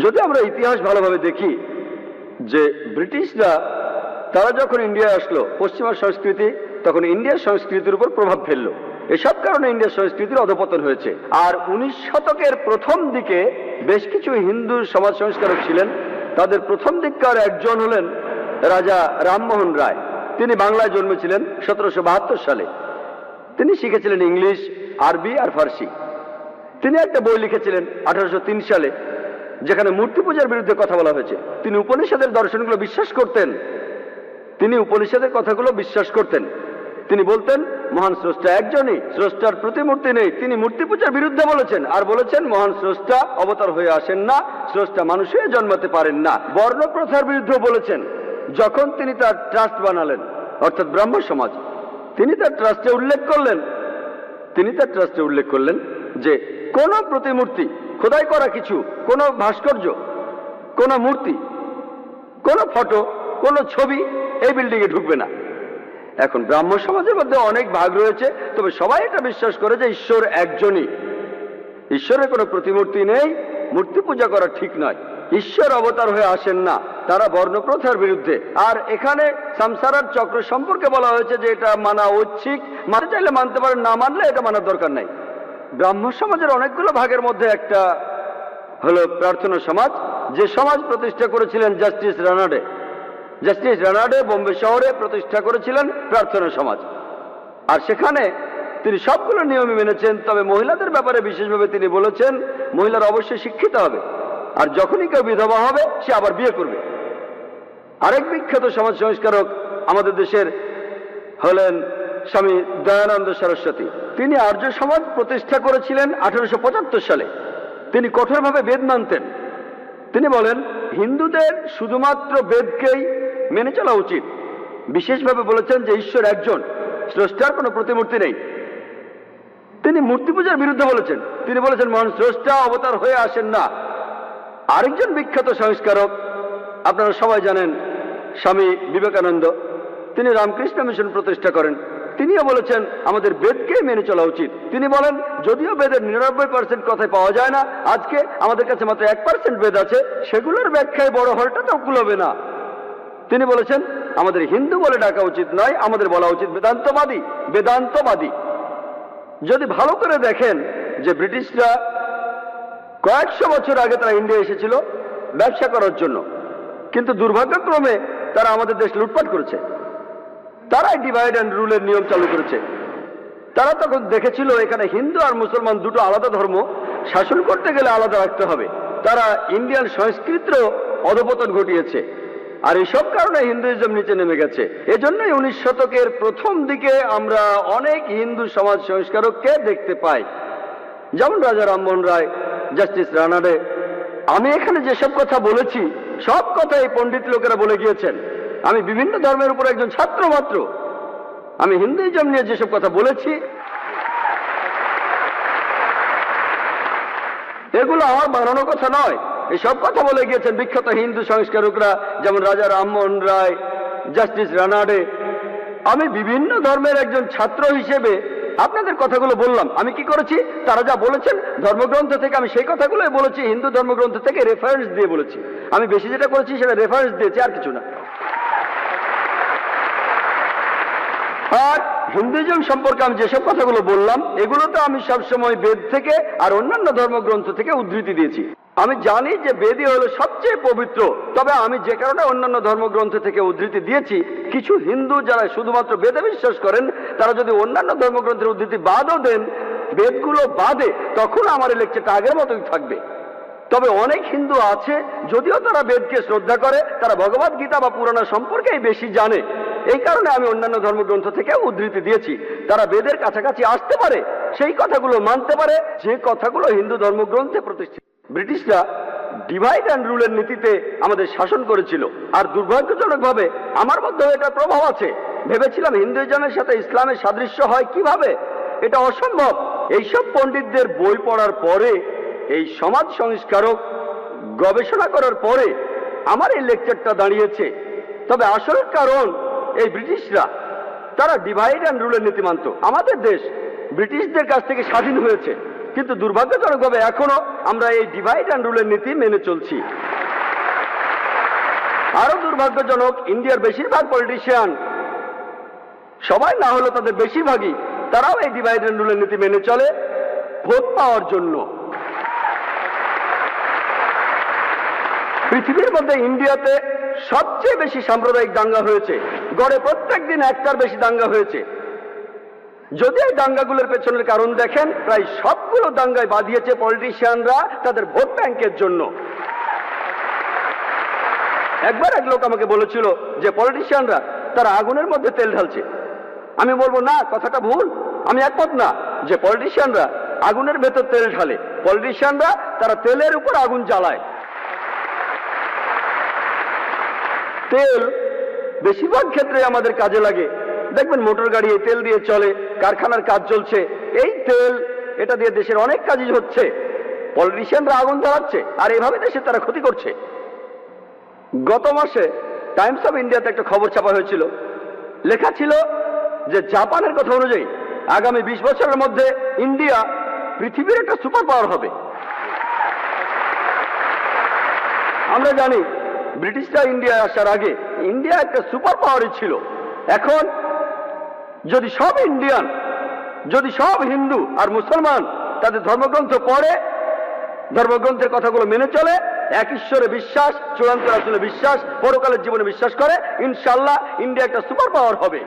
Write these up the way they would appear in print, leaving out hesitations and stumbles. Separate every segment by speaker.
Speaker 1: যদি আমরা ইতিহাস ভালোভাবে দেখি যে ব্রিটিশরা তারা যখন ইন্ডিয়ায় আসলো, পশ্চিমা সংস্কৃতি তখন ইন্ডিয়ার সংস্কৃতির উপর প্রভাব ফেললো। এসব কারণে ইন্ডিয়ার সংস্কৃতির অধপতন হয়েছে। আর 19 শতকের প্রথম দিকে বেশ কিছু হিন্দু সমাজ সংস্কারক ছিলেন। তাদের প্রথম দিককার একজন হলেন রাজা রামমোহন রায়। তিনি বাংলায় জন্মেছিলেন 1772 সালে। তিনি শিখেছিলেন ইংলিশ, আরবি আর ফার্সি। তিনি একটা বই লিখেছিলেন 1803 সালে, যেখানে মূর্তি পূজার বিরুদ্ধে কথা বলা হয়েছে। তিনি উপনিষদের দর্শনগুলো বিশ্বাস করতেন। তিনি উপনিষদের কথাগুলো বিশ্বাস করতেন। তিনি বলতেন মহান স্রষ্টা একজনই, স্রষ্টার প্রতিমূর্তি নেই। তিনি মূর্তি পূজার বিরুদ্ধে বলেছেন, আর বলেছেন মহান স্রষ্টা অবতার হয়ে আসেন না, স্রষ্টা মানুষ হয়ে জন্মাতে পারেন না। বর্ণ প্রথার বিরুদ্ধে বলেছেন। যখন তিনি তার ট্রাস্ট বানালেন, অর্থাৎ ব্রাহ্ম সমাজ, তিনি তার ট্রাস্টে উল্লেখ করলেন যে কোন প্রতিমূর্তি, খোদাই করা কিছু, কোন ভাস্কর্য, কোন মূর্তি, কোন ফটো, কোন ছবি এই বিল্ডিং এ ঢুকবে না। এখন ব্রাহ্ম সমাজের মধ্যে অনেক ভাগ রয়েছে, তবে সবাই এটা বিশ্বাস করে যে ঈশ্বর একজনই, ঈশ্বরের কোনো প্রতিমূর্তি নেই, মূর্তি পূজা করা ঠিক নয়, ঈশ্বর অবতার হয়ে আসেন না। তারা বর্ণপ্রথার বিরুদ্ধে। আর এখানে সংসারার চক্র সম্পর্কে বলা হয়েছে যে এটা মানা ঐচ্ছিক, মানতে চাইলে মানতে পারেন, না মানলে এটা মানার দরকার নাই। ব্রাহ্ম সমাজের অনেকগুলো ভাগের মধ্যে একটা হলো প্রার্থনা সমাজ, যে সমাজ প্রতিষ্ঠা করেছিলেন জাস্টিস রানাডে। জাস্টিস রানাডে বোম্বে শহরে প্রতিষ্ঠা করেছিলেন প্রার্থনা সমাজ। আর সেখানে তিনি সবগুলো নিয়মই মেনেছেন, তবে মহিলাদের ব্যাপারে বিশেষভাবে তিনি বলেছেন মহিলারা অবশ্যই শিক্ষিত হবে, আর যখনই কেউ বিধবা হবে সে আবার বিয়ে করবে। আরেক বিখ্যাত সমাজ সংস্কারক আমাদের দেশের হলেন স্বামী দয়ানন্দ সরস্বতী। তিনি আর্য সমাজ প্রতিষ্ঠা করেছিলেন 1875 সালে। তিনি কঠোরভাবে বেদ মানতেন। তিনি বলেন হিন্দুদের শুধুমাত্র বেদকেই মেনে চলা উচিত। বিশেষভাবে বলেছেন যে ঈশ্বর একজন, স্রষ্টার কোনো প্রতিমূর্তি নেই। তিনি মূর্তি পূজার বিরুদ্ধে বলেছেন। তিনি বলেছেন মহান স্রষ্টা অবতার হয়ে আসেন না। আরেকজন বিখ্যাত সংস্কারক আপনারা সবাই জানেন স্বামী বিবেকানন্দ। তিনি রামকৃষ্ণ মিশন প্রতিষ্ঠা করেন। তিনিও বলেছেন আমাদের বেদকেই মেনে চলা উচিত। তিনি বলেন যদিও বেদের 99% কথাই পাওয়া যায় না, আজকে আমাদের কাছে মাত্র 1% বেদ আছে, সেগুলোর ব্যাখ্যায় বড় হলটা তো কুলোবে না। তিনি বলেছেন আমাদের হিন্দু বলে ডাকা উচিত নয়, আমাদের বলা উচিত বেদান্তবাদী। বেদান্তবাদী যদি ভালো করে দেখেন যে ব্রিটিশরা কয়েকশো বছর আগে তারা ইন্ডিয়া এসেছিল ব্যবসা করার জন্য, কিন্তু দুর্ভাগ্যক্রমে তারা আমাদের দেশ লুটপাট করেছে। তারাই ডিভাইড অ্যান্ড রুলের নিয়ম চালু করেছে। তারা তখন দেখেছিল এখানে হিন্দু আর মুসলমান দুটো আলাদা ধর্ম, শাসন করতে গেলে আলাদা রাখতে হবে। তারা ইন্ডিয়ান সংস্কৃতিরও অধপতন ঘটিয়েছে, আর এইসব কারণে হিন্দুইজম নিচে নেমে গেছে। এজন্যই 19 শতকের প্রথম দিকে আমরা অনেক হিন্দু সমাজ সংস্কারককে দেখতে পাই, যেমন রাজা রামমোহন রায়, জাস্টিস রানাডে। আমি এখানে যেসব কথা বলেছি সব কথা এই পণ্ডিত লোকেরা বলে গিয়েছেন। আমি বিভিন্ন ধর্মের উপর একজন ছাত্র মাত্র। আমি হিন্দুইজম নিয়ে যেসব কথা বলেছি এগুলো আমার বানানো কথা নয়, এসব কথা বলে গিয়েছেন বিখ্যাত হিন্দু সংস্কারকরা, যেমন রাজা রামমোহন রায়, জাস্টিস রানাডে। আমি বিভিন্ন ধর্মের একজন ছাত্র হিসেবে আপনাদের কথাগুলো বললাম। আমি কি করেছি, তারা যা বলেছেন ধর্মগ্রন্থ থেকে আমি সেই কথাগুলোই বলেছি, হিন্দু ধর্মগ্রন্থ থেকে রেফারেন্স দিয়ে বলেছি। আমি বেশি যেটা করেছি সেটা রেফারেন্স দিয়েছি, আর কিছু না। আর হিন্দুইজম সম্পর্কে আমি যেসব কথাগুলো বললাম এগুলো তো আমি সবসময় বেদ থেকে আর অন্যান্য ধর্মগ্রন্থ থেকে উদ্ধৃতি দিয়েছি। আমি জানি যে বেদই হলো সবচেয়ে পবিত্র, তবে আমি যে কারণে অন্যান্য ধর্মগ্রন্থ থেকে উদ্ধৃতি দিয়েছি, কিছু হিন্দু যারা শুধুমাত্র বেদে বিশ্বাস করেন তারা যদি অন্যান্য ধর্মগ্রন্থের উদ্ধৃতি বাদও দেন, বেদগুলো বাদে, তখন আমার এই লেকচারটা আগের মতোই থাকবে। তবে অনেক হিন্দু আছে যদিও তারা বেদকে শ্রদ্ধা করে, তারা ভগবদ গীতা বা পুরাণ সম্পর্কেই বেশি জানে। এই কারণে আমি অন্যান্য ধর্মগ্রন্থ থেকে উদ্ধৃতি দিয়েছি। তারা বেদের কাছাকাছি আসতে পারে, সেই কথাগুলো মানতে পারে যে কথাগুলো হিন্দু ধর্মগ্রন্থে প্রতিষ্ঠিত। ব্রিটিশরা ডিভাইড অ্যান্ড রুলের নীতিতে আমাদের শাসন করেছিল, আর দুর্ভাগ্যজনকভাবে আমার মধ্যেও এটার প্রভাব আছে। ভেবেছিলাম হিন্দুইজমের সাথে ইসলামের সাদৃশ্য হয় কিভাবে, এটা অসম্ভব। এইসব পণ্ডিতদের বই পড়ার পরে, এই সমাজ সংস্কারক গবেষণা করার পরে আমার এই লেকচারটা দাঁড়িয়েছে। তবে আসল কারণ এই ব্রিটিশরা, তারা ডিভাইড অ্যান্ড রুলের নীতি মানত। আমাদের দেশ ব্রিটিশদের কাছ থেকে স্বাধীন হয়েছে কিন্তু দুর্ভাগ্যজনকভাবে এখনো আমরা এই ডিভাইড অ্যান্ড রুলের নীতি মেনে চলছি। আরো দুর্ভাগ্যজনক, ইন্ডিয়ার বেশিরভাগ পলিটিশিয়ান, সবাই না হলেও তাদের বেশিরভাগই, তারাও এই ডিভাইড অ্যান্ড রুলের নীতি মেনে চলে ভোট পাওয়ার জন্য। পৃথিবীর মধ্যে ইন্ডিয়াতে সবচেয়ে বেশি সাম্প্রদায়িক দাঙ্গা হয়েছে, গড়ে প্রত্যেক দিন একটার বেশি দাঙ্গা হয়েছে। যদি এই দাঙ্গাগুলোর পেছনের কারণ দেখেন, প্রায় সবগুলো দাঙ্গায় বাঁধিয়েছে পলিটিশিয়ানরা তাদের ভোট ব্যাংকের জন্য। একবার এক লোক আমাকে বলেছিল যে পলিটিশিয়ানরা তারা আগুনের মধ্যে তেল ঢালছে। আমি বলবো না, কথাটা ভুল। আমি একমত না যে পলিটিশিয়ানরা আগুনের ভেতর তেল ঢালে। পলিটিশিয়ানরা তারা তেলের উপর আগুন জ্বালায়। তেল বেশিরভাগ ক্ষেত্রে আমাদের কাজে লাগে। দেখবেন মোটর গাড়ি এই তেল দিয়ে চলে, কারখানার কাজ চলছে, এই তেল এটা দিয়ে দেশের অনেক কাজই হচ্ছে। পলিটিশিয়ানরা আগুন জ্বালাচ্ছে আর এভাবে দেশে তারা ক্ষতি করছে। গত মাসে টাইমস অফ ইন্ডিয়াতে একটা খবর ছাপা হয়েছিল, লেখা ছিল যে জাপানের কথা অনুযায়ী আগামী 20 বছরের মধ্যে ইন্ডিয়া পৃথিবীর একটা সুপার পাওয়ার হবে। আমরা জানি ব্রিটিশরা ইন্ডিয়ায় আসার আগে ইন্ডিয়া একটা সুপার পাওয়ারই ছিল। এখন যদি সব ইন্ডিয়ান, যদি সব হিন্দু আর মুসলমান তাদের ধর্মগ্রন্থ পড়ে, ধর্মগ্রন্থের কথাগুলো মেনে চলে, এক ঈশ্বরে বিশ্বাস, চূড়ান্ত রাসূলে বিশ্বাস, পরকালের জীবনে বিশ্বাস করে, ইনশাআল্লাহ ইন্ডিয়া একটা সুপার পাওয়ার হবে।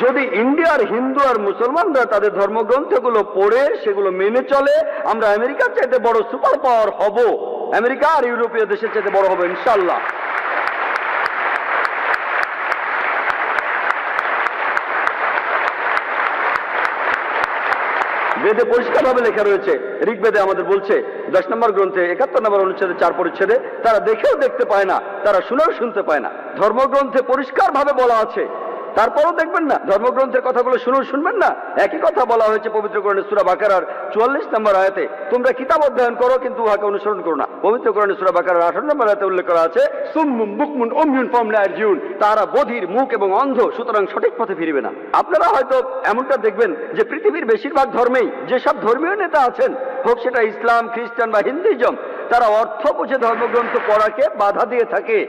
Speaker 1: যদি ইন্ডিয়ার হিন্দু আর মুসলমানরা তাদের ধর্মগ্রন্থগুলো পড়ে সেগুলো মেনে চলে, আমরা আমেরিকার চাইতে বড় সুপার পাওয়ার হব। আমেরিকা আর ইউরোপীয় দেশের চাইতে বড় হবে ইনশাআল্লাহ। বেদে পরিষ্কারভাবে লেখা রয়েছে, ঋগ্বেদে আমাদের বলছে 10 নম্বর গ্রন্থে 71 নম্বর অনুচ্ছেদে 4 পরিচ্ছেদে, তারা দেখেও দেখতে পায় না, তারা শুনেও শুনতে পায় না। ধর্মগ্রন্থে পরিষ্কারভাবে বলা আছে, তারপরও দেখবেন না, ধর্মগ্রন্থের কথাগুলো শুনেও শুনবেন না। একই কথা বলা হয়েছে পবিত্র কোরআনে সূরা বাকারার 44 নম্বর আয়াতে, তোমরা কিতাব অধ্যয়ন করো কিন্তু উহাকে অনুসরণ করো না। পবিত্র কোরআনে সূরা বাকারার 18 নম্বর আয়াতে উল্লেখ করা আছে, সুম্মুম বুকমুন উময়ুন ফাহুম লা ইয়ারজিউন, তারা বধির, মুখ এবং অন্ধ, সুতরাং সঠিক পথে ফিরবে না। আপনারা হয়তো এমনটা দেখবেন যে পৃথিবীর বেশিরভাগ ধর্মেই যেসব ধর্মীয় নেতা আছেন, হোক সেটা ইসলাম, খ্রিস্টান বা হিন্দুইজম, তারা অর্থ বুঝে ধর্মগ্রন্থ পড়াকে বাধা দিয়ে থাকে।